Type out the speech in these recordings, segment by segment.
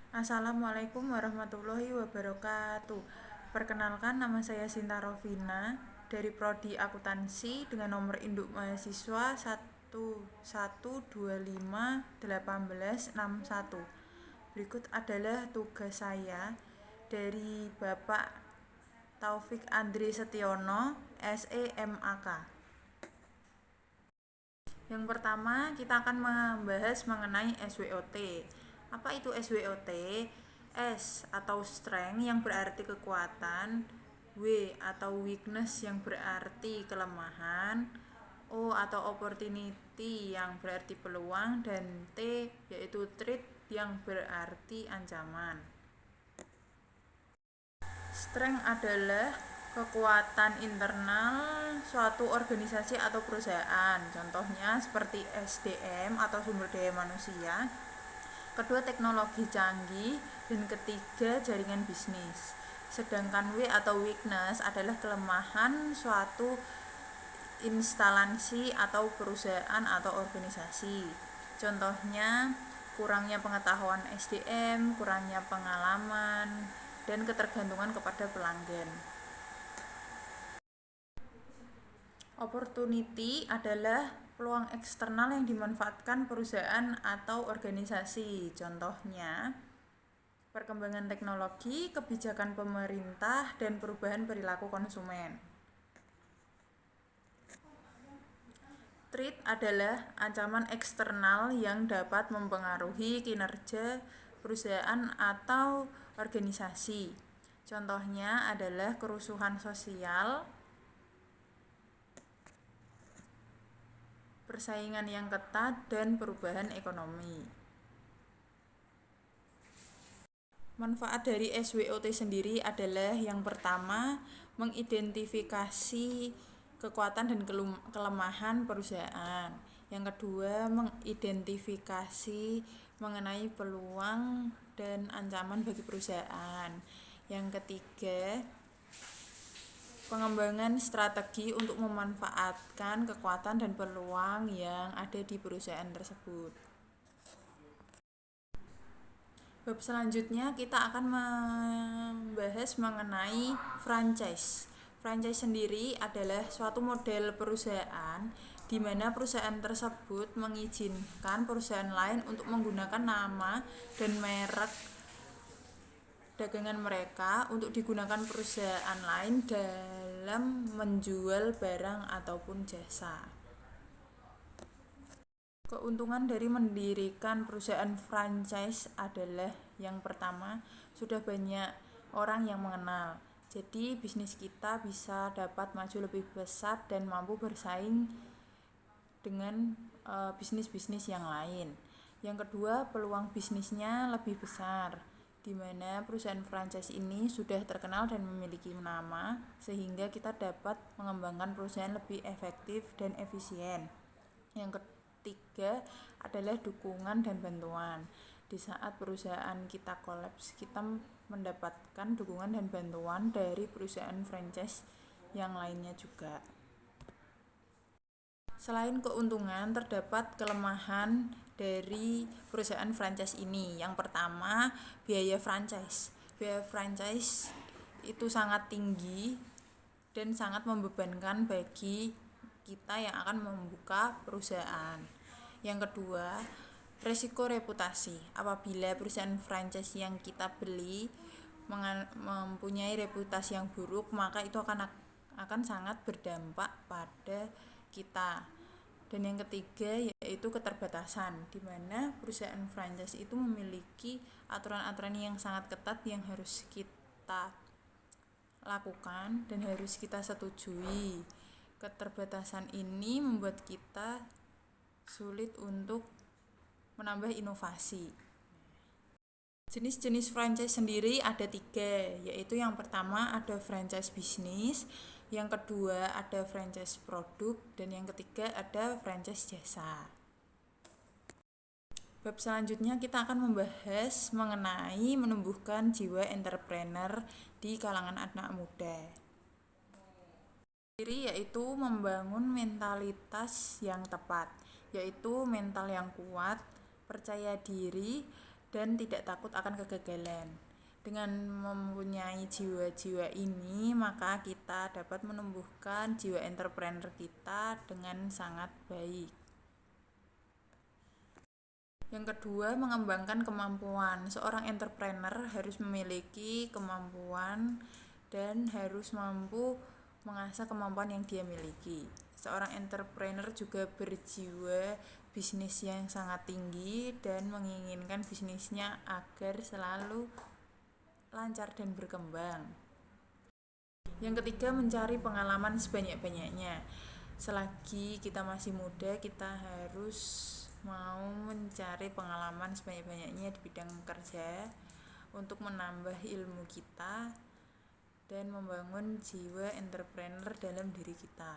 Assalamualaikum warahmatullahi wabarakatuh. Perkenalkan, nama saya Sinta Rovina dari Prodi Akuntansi dengan nomor induk mahasiswa 1125181. Berikut adalah tugas saya dari Bapak Taufik Andri Setiono, SEMAK. Yang pertama, kita akan membahas mengenai SWOT. Apa itu SWOT? S atau strength yang berarti kekuatan, W atau weakness yang berarti kelemahan, O atau opportunity yang berarti peluang, dan T yaitu threat yang berarti ancaman. Strength adalah kekuatan internal suatu organisasi atau perusahaan. Contohnya seperti SDM atau sumber daya manusia. Kedua, teknologi canggih, dan ketiga, jaringan bisnis. Sedangkan W atau weakness adalah kelemahan suatu instalasi atau perusahaan atau organisasi. Contohnya kurangnya pengetahuan SDM, kurangnya pengalaman, dan ketergantungan kepada pelanggan. Opportunity adalah peluang eksternal yang dimanfaatkan perusahaan atau organisasi. Contohnya perkembangan teknologi, kebijakan pemerintah, dan perubahan perilaku konsumen. Threat adalah ancaman eksternal yang dapat mempengaruhi kinerja perusahaan atau organisasi. Contohnya adalah kerusuhan sosial, persaingan yang ketat, dan perubahan ekonomi. Manfaat dari SWOT sendiri adalah yang pertama, mengidentifikasi kekuatan dan kelemahan perusahaan. Yang kedua, mengidentifikasi mengenai peluang dan ancaman bagi perusahaan. Yang ketiga, pengembangan strategi untuk memanfaatkan kekuatan dan peluang yang ada di perusahaan tersebut. Bab selanjutnya kita akan membahas mengenai franchise. Franchise sendiri adalah suatu model perusahaan di mana perusahaan tersebut mengizinkan perusahaan lain untuk menggunakan nama dan merek dagangan mereka untuk digunakan perusahaan lain dalam menjual barang ataupun jasa. Keuntungan dari mendirikan perusahaan franchise adalah yang pertama, sudah banyak orang yang mengenal. Jadi bisnis kita bisa dapat maju lebih pesat dan mampu bersaing dengan bisnis-bisnis yang lain. Yang kedua, peluang bisnisnya lebih besar, di mana perusahaan franchise ini sudah terkenal dan memiliki nama, sehingga kita dapat mengembangkan perusahaan lebih efektif dan efisien. Yang ketiga adalah dukungan dan bantuan. Di saat perusahaan kita kolaps, kita mendapatkan dukungan dan bantuan dari perusahaan franchise yang lainnya juga. Selain keuntungan, terdapat kelemahan dari perusahaan franchise ini. Yang pertama, biaya franchise. Biaya franchise itu sangat tinggi dan sangat membebankan bagi kita yang akan membuka perusahaan. Yang kedua, resiko reputasi. Apabila perusahaan franchise yang kita beli mempunyai reputasi yang buruk, maka itu akan sangat berdampak pada kita. Dan yang ketiga yaitu keterbatasan, di mana perusahaan franchise itu memiliki aturan-aturan yang sangat ketat yang harus kita lakukan dan harus kita setujui. Keterbatasan ini membuat kita sulit untuk menambah inovasi. Jenis-jenis franchise sendiri ada 3, yaitu yang pertama ada franchise bisnis, yang kedua ada franchise produk, dan yang ketiga ada franchise jasa. Bab selanjutnya kita akan membahas mengenai menumbuhkan jiwa entrepreneur di kalangan anak muda. Yaitu membangun mentalitas yang tepat, yaitu mental yang kuat, percaya diri, dan tidak takut akan kegagalan. Dengan mempunyai jiwa-jiwa ini, maka kita dapat menumbuhkan jiwa entrepreneur kita dengan sangat baik. Yang kedua, mengembangkan kemampuan. Seorang entrepreneur harus memiliki kemampuan dan harus mampu mengasah kemampuan yang dia miliki. Seorang entrepreneur juga berjiwa bisnis yang sangat tinggi dan menginginkan bisnisnya agar selalu lancar dan berkembang. Yang ketiga, mencari pengalaman sebanyak-banyaknya. Selagi kita masih muda, kita harus mau mencari pengalaman sebanyak-banyaknya di bidang kerja untuk menambah ilmu kita dan membangun jiwa entrepreneur dalam diri kita.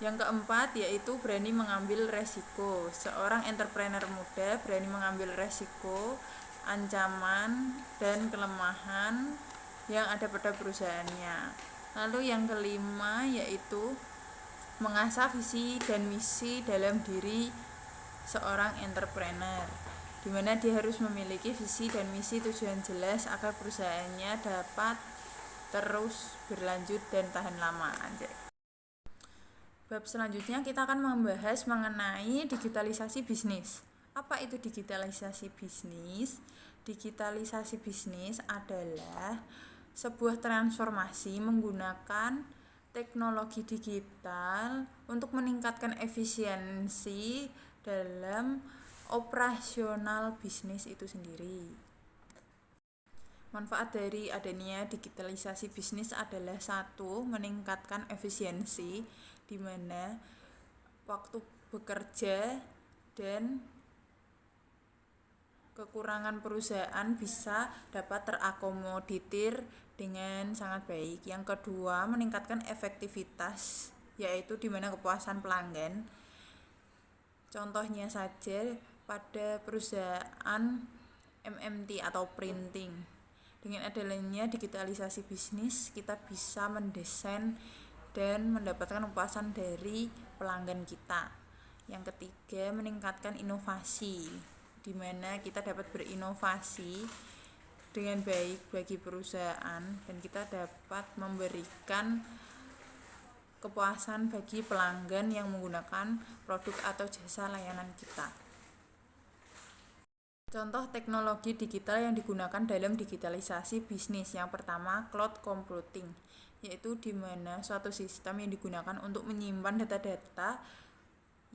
Yang keempat yaitu berani mengambil resiko. Seorang entrepreneur muda berani mengambil resiko, ancaman, dan kelemahan yang ada pada perusahaannya. Lalu yang kelima yaitu mengasah visi dan misi dalam diri seorang entrepreneur, di mana dia harus memiliki visi dan misi tujuan jelas agar perusahaannya dapat terus berlanjut dan tahan lama. Bab selanjutnya kita akan membahas mengenai digitalisasi bisnis. Apa itu digitalisasi bisnis? Digitalisasi bisnis adalah sebuah transformasi menggunakan teknologi digital untuk meningkatkan efisiensi dalam operasional bisnis itu sendiri. Manfaat dari adanya digitalisasi bisnis adalah satu, meningkatkan efisiensi, di mana waktu bekerja dan kekurangan perusahaan bisa dapat terakomodir dengan sangat baik. Yang kedua, meningkatkan efektivitas, yaitu di mana kepuasan pelanggan. Contohnya saja pada perusahaan MMT atau printing. Dengan adanya digitalisasi bisnis, kita bisa mendesain dan mendapatkan kepuasan dari pelanggan kita. Yang ketiga, meningkatkan inovasi, di mana kita dapat berinovasi dengan baik bagi perusahaan dan kita dapat memberikan kepuasan bagi pelanggan yang menggunakan produk atau jasa layanan kita. Contoh teknologi digital yang digunakan dalam digitalisasi bisnis. Yang pertama, cloud computing, yaitu di mana suatu sistem yang digunakan untuk menyimpan data-data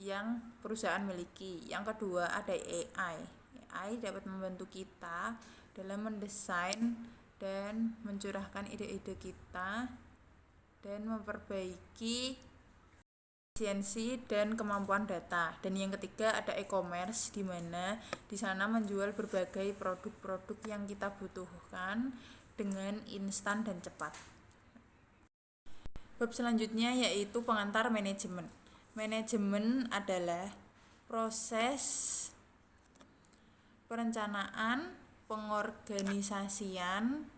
yang perusahaan miliki. Yang kedua, ada AI. AI dapat membantu kita dalam mendesain dan mencurahkan ide-ide kita dan memperbaiki efisiensi dan kemampuan data. Dan yang ketiga ada e-commerce, di mana di sana menjual berbagai produk-produk yang kita butuhkan dengan instan dan cepat. Bab selanjutnya yaitu pengantar manajemen. Manajemen adalah proses perencanaan, pengorganisasian,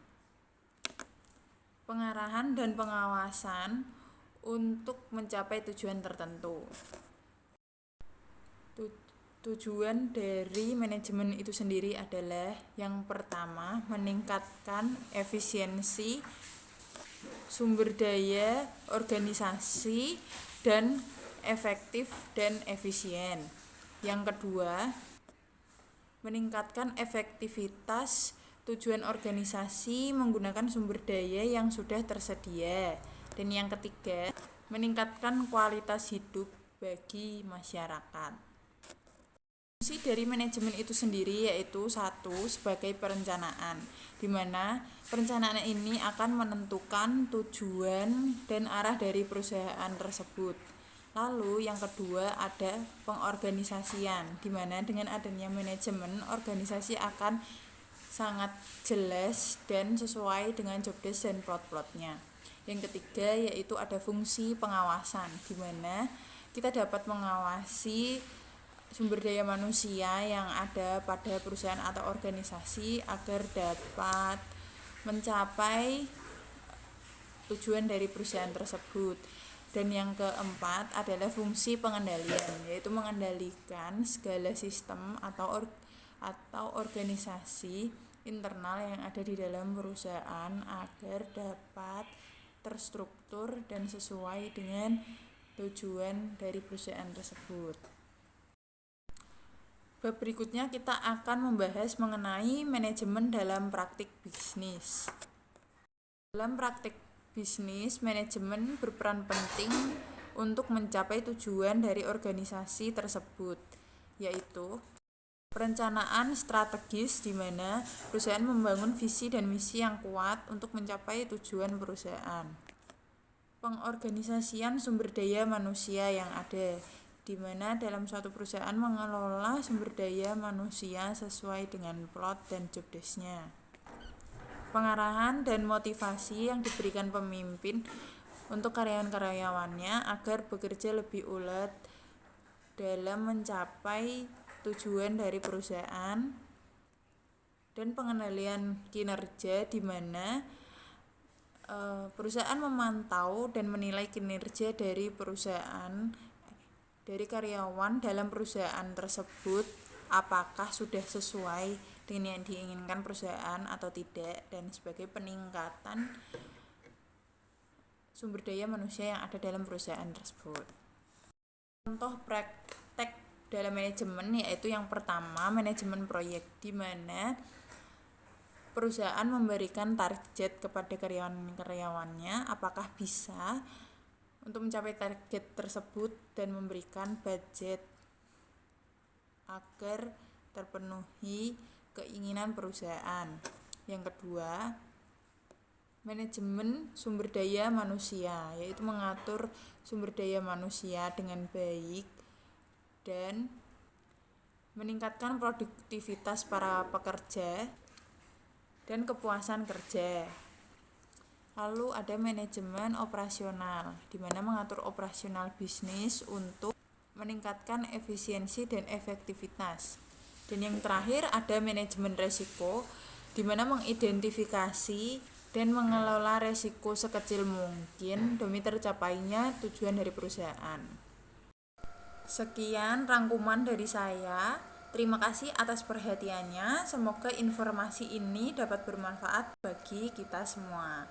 pengarahan, dan pengawasan untuk mencapai tujuan tertentu. Tujuan dari manajemen itu sendiri adalah yang pertama, meningkatkan efisiensi sumber daya organisasi dan efektif dan efisien. Yang kedua, meningkatkan efektivitas tujuan organisasi menggunakan sumber daya yang sudah tersedia. Dan yang ketiga, meningkatkan kualitas hidup bagi masyarakat. Fungsi dari manajemen itu sendiri yaitu satu, sebagai perencanaan, di mana perencanaan ini akan menentukan tujuan dan arah dari perusahaan tersebut. Lalu yang kedua ada pengorganisasian, di mana dengan adanya manajemen, organisasi akan sangat jelas dan sesuai dengan job desk dan plot-plotnya. Yang ketiga yaitu ada fungsi pengawasan, di mana kita dapat mengawasi sumber daya manusia yang ada pada perusahaan atau organisasi agar dapat mencapai tujuan dari perusahaan tersebut. Dan yang keempat adalah fungsi pengendalian, yaitu mengendalikan segala sistem atau organisasi internal yang ada di dalam perusahaan agar dapat terstruktur dan sesuai dengan tujuan dari perusahaan tersebut. Bab berikutnya kita akan membahas mengenai manajemen dalam praktik bisnis. Dalam praktik bisnis, manajemen berperan penting untuk mencapai tujuan dari organisasi tersebut, yaitu perencanaan strategis di mana perusahaan membangun visi dan misi yang kuat untuk mencapai tujuan perusahaan. Pengorganisasian sumber daya manusia yang ada, di mana dalam suatu perusahaan mengelola sumber daya manusia sesuai dengan plot dan job desk-nya. Pengarahan dan motivasi yang diberikan pemimpin untuk karyawan-karyawannya agar bekerja lebih ulet dalam mencapai tujuan dari perusahaan, dan pengendalian kinerja di mana perusahaan memantau dan menilai kinerja dari karyawan dalam perusahaan tersebut, apakah sudah sesuai dengan yang diinginkan perusahaan atau tidak, dan sebagai peningkatan sumber daya manusia yang ada dalam perusahaan tersebut. Contoh praktek dalam manajemen yaitu yang pertama, manajemen proyek, di mana perusahaan memberikan target kepada karyawan-karyawannya apakah bisa untuk mencapai target tersebut dan memberikan budget agar terpenuhi keinginan perusahaan. Yang kedua, manajemen sumber daya manusia, yaitu mengatur sumber daya manusia dengan baik dan meningkatkan produktivitas para pekerja dan kepuasan kerja. Lalu ada manajemen operasional, di mana mengatur operasional bisnis untuk meningkatkan efisiensi dan efektivitas. Dan yang terakhir ada manajemen resiko, di mana mengidentifikasi dan mengelola resiko sekecil mungkin demi tercapainya tujuan dari perusahaan. Sekian rangkuman dari saya. Terima kasih atas perhatiannya. Semoga informasi ini dapat bermanfaat bagi kita semua.